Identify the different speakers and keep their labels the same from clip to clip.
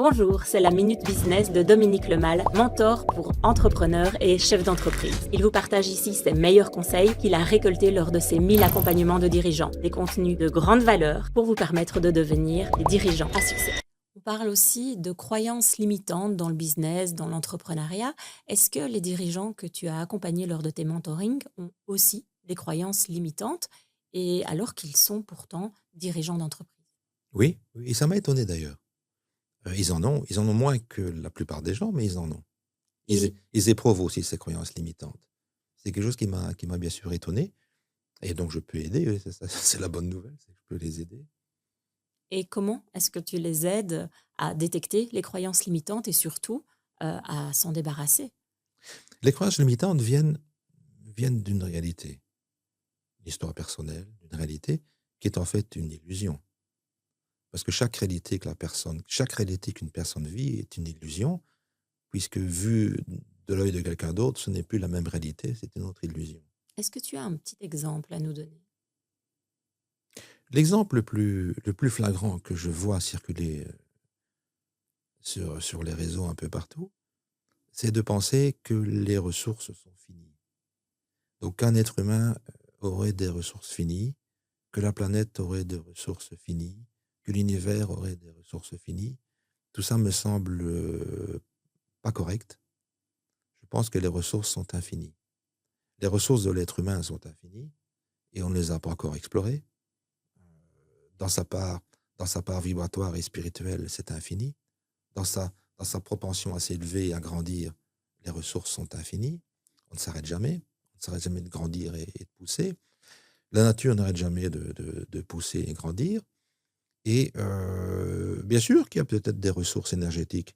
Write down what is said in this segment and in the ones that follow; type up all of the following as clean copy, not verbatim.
Speaker 1: Bonjour, c'est la Minute Business de Dominique Lemal, mentor pour entrepreneurs et chefs d'entreprise. Il vous partage ici ses meilleurs conseils qu'il a récoltés lors de ses 1000 accompagnements de dirigeants. Des contenus de grande valeur pour vous permettre de devenir des dirigeants à succès. On parle aussi de croyances limitantes dans le business, dans l'entrepreneuriat. Est-ce que les dirigeants que tu as accompagnés lors de tes mentorings ont aussi des croyances limitantes et alors qu'ils sont pourtant dirigeants d'entreprise?
Speaker 2: Oui, oui, et ça m'a étonné d'ailleurs. Ils en ont moins que la plupart des gens, mais ils en ont. Ils
Speaker 1: Et
Speaker 2: ils éprouvent aussi ces croyances limitantes. C'est quelque chose qui m'a bien sûr étonné et donc je peux aider, oui, c'est ça, c'est la bonne nouvelle, c'est que je peux les aider.
Speaker 1: Et comment est-ce que tu les aides à détecter les croyances limitantes et surtout, à s'en débarrasser?
Speaker 2: Les croyances limitantes viennent d'une réalité, une histoire personnelle, d'une réalité qui est en fait une illusion. Parce que chaque réalité qu'une personne vit est une illusion, puisque vue de l'œil de quelqu'un d'autre, ce n'est plus la même réalité, c'est une autre illusion.
Speaker 1: Est-ce que tu as un petit exemple à nous donner?
Speaker 2: L'exemple le plus flagrant que je vois circuler, sur les réseaux un peu partout, c'est de penser que les ressources sont finies. Donc qu'un être humain, aurait des ressources finies, que la planète aurait des ressources finies, que l'univers aurait des ressources finies. Tout ça me semble, pas correct. Je pense que les ressources sont infinies. Les ressources de l'être humain sont infinies et on ne les a pas encore explorées. Dans sa part dans sa part vibratoire et spirituelle, c'est infini. Dans sa propension à s'élever et à grandir, les ressources sont infinies. On ne s'arrête jamais. On ne s'arrête jamais de grandir et de pousser. La nature n'arrête jamais de pousser et grandir. Et bien sûr qu'il y a peut-être des ressources énergétiques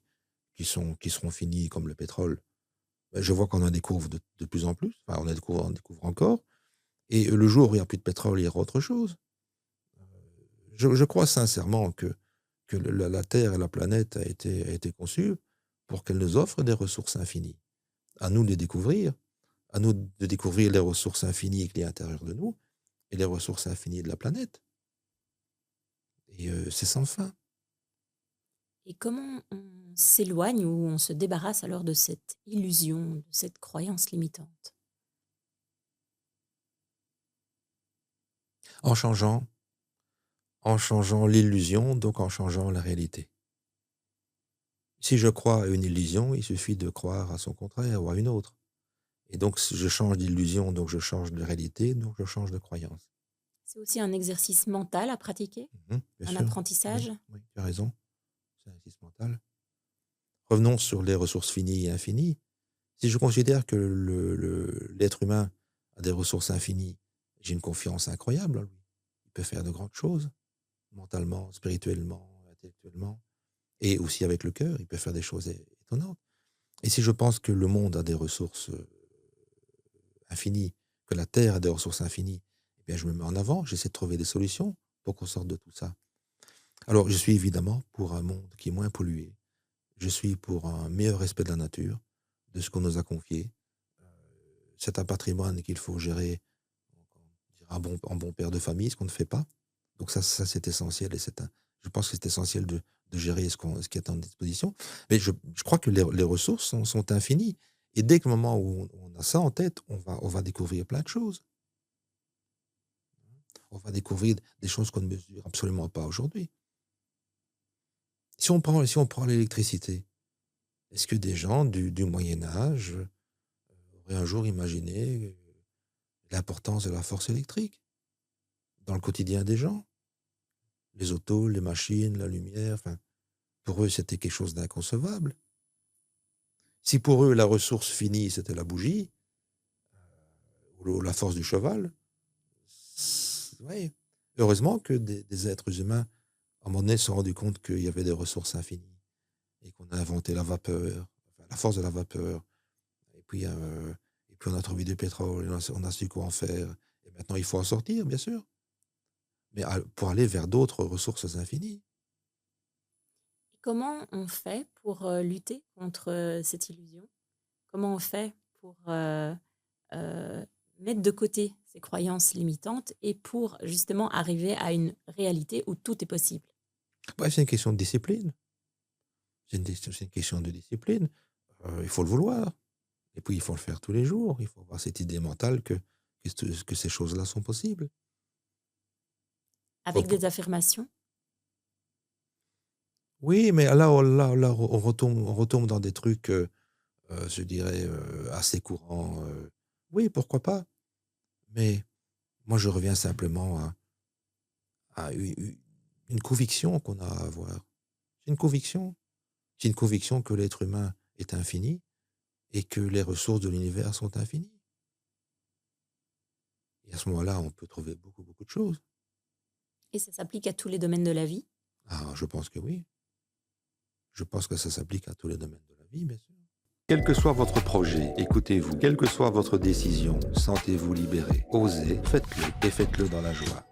Speaker 2: qui seront finies, comme le pétrole. Je vois qu'on en découvre de plus en plus. Enfin, on découvre encore. Et le jour où il n'y a plus de pétrole, il y aura autre chose. Je crois sincèrement que la Terre et la planète a été conçue pour qu'elle nous offre des ressources infinies. À nous de les découvrir, à nous de découvrir les ressources infinies qu'il y a à l'intérieur de nous et les ressources infinies de la planète. Et c'est sans fin.
Speaker 1: Et comment on s'éloigne ou on se débarrasse alors de cette illusion, de cette croyance limitante?
Speaker 2: En changeant, en changeant l'illusion, donc en changeant la réalité. Si je crois à une illusion, il suffit de croire à son contraire ou à une autre. Et donc, si je change d'illusion, donc je change de réalité, donc je change de croyance.
Speaker 1: C'est aussi un exercice mental à pratiquer,
Speaker 2: Bien
Speaker 1: un
Speaker 2: sûr, oui,
Speaker 1: apprentissage?
Speaker 2: oui, tu as raison, c'est un exercice mental. Revenons sur les ressources finies et infinies. Si je considère que l'être humain a des ressources infinies, j'ai une confiance incroyable en lui. Il peut faire de grandes choses, mentalement, spirituellement, intellectuellement, et aussi avec le cœur, il peut faire des choses étonnantes. Et si je pense que le monde a des ressources infinies, que la Terre a des ressources infinies, eh bien je me mets en avant, j'essaie de trouver des solutions pour qu'on sorte de tout ça. Alors, je suis évidemment pour un monde qui est moins pollué. Je suis pour un meilleur respect de la nature, de ce qu'on nous a confié. Euh, C'est un patrimoine qu'il faut gérer en bon père de famille, ce qu'on ne fait pas. Donc ça c'est essentiel et je pense que c'est essentiel de gérer ce qui est en disposition. Mais je crois que les ressources sont infinies. Et dès que le moment où on a ça en tête, on va découvrir plein de choses. On va découvrir des choses qu'on ne mesure absolument pas aujourd'hui. Si on prend l'électricité, est-ce que des gens du Moyen Âge auraient un jour imaginé l'importance de la force électrique dans le quotidien des gens? Les autos, les machines, la lumière, enfin, pour eux, c'était quelque chose d'inconcevable. Si pour eux, la ressource finie, c'était la bougie, ou la force du cheval, ouais. Heureusement que des êtres humains, à un moment donné, se sont rendus compte qu'il y avait des ressources infinies et qu'on a inventé la vapeur, enfin, la force de la vapeur. Et puis, on a trouvé du pétrole, et on a su quoi en faire. Et maintenant, il faut en sortir, bien sûr, mais pour aller vers d'autres ressources infinies.
Speaker 1: Et comment on fait pour, lutter contre, cette illusion? Comment on fait pour, mettre de côté ces croyances limitantes et pour justement arriver à une réalité où tout est possible?
Speaker 2: Ouais, c'est une question de discipline. c'est une question de discipline. Il faut le vouloir. Et puis, il faut le faire tous les jours. Il faut avoir cette idée mentale que ces choses-là sont possibles.
Speaker 1: Avec
Speaker 2: Faut-
Speaker 1: des affirmations?
Speaker 2: Oui, mais là, on retombe dans des trucs, je dirais, assez courants. Oui, pourquoi pas. Mais moi, je reviens simplement à une conviction qu'on a à avoir. C'est une conviction. C'est une conviction que l'être humain est infini et que les ressources de l'univers sont infinies. Et à ce moment-là, on peut trouver beaucoup, beaucoup de choses.
Speaker 1: Et ça s'applique à tous les domaines de la vie?
Speaker 2: Ah, je pense que oui. Je pense que ça s'applique à tous les domaines de la vie, bien sûr.
Speaker 3: Quel que soit votre projet, écoutez-vous. Quelle que soit votre décision, sentez-vous libéré. Osez, faites-le et faites-le dans la joie.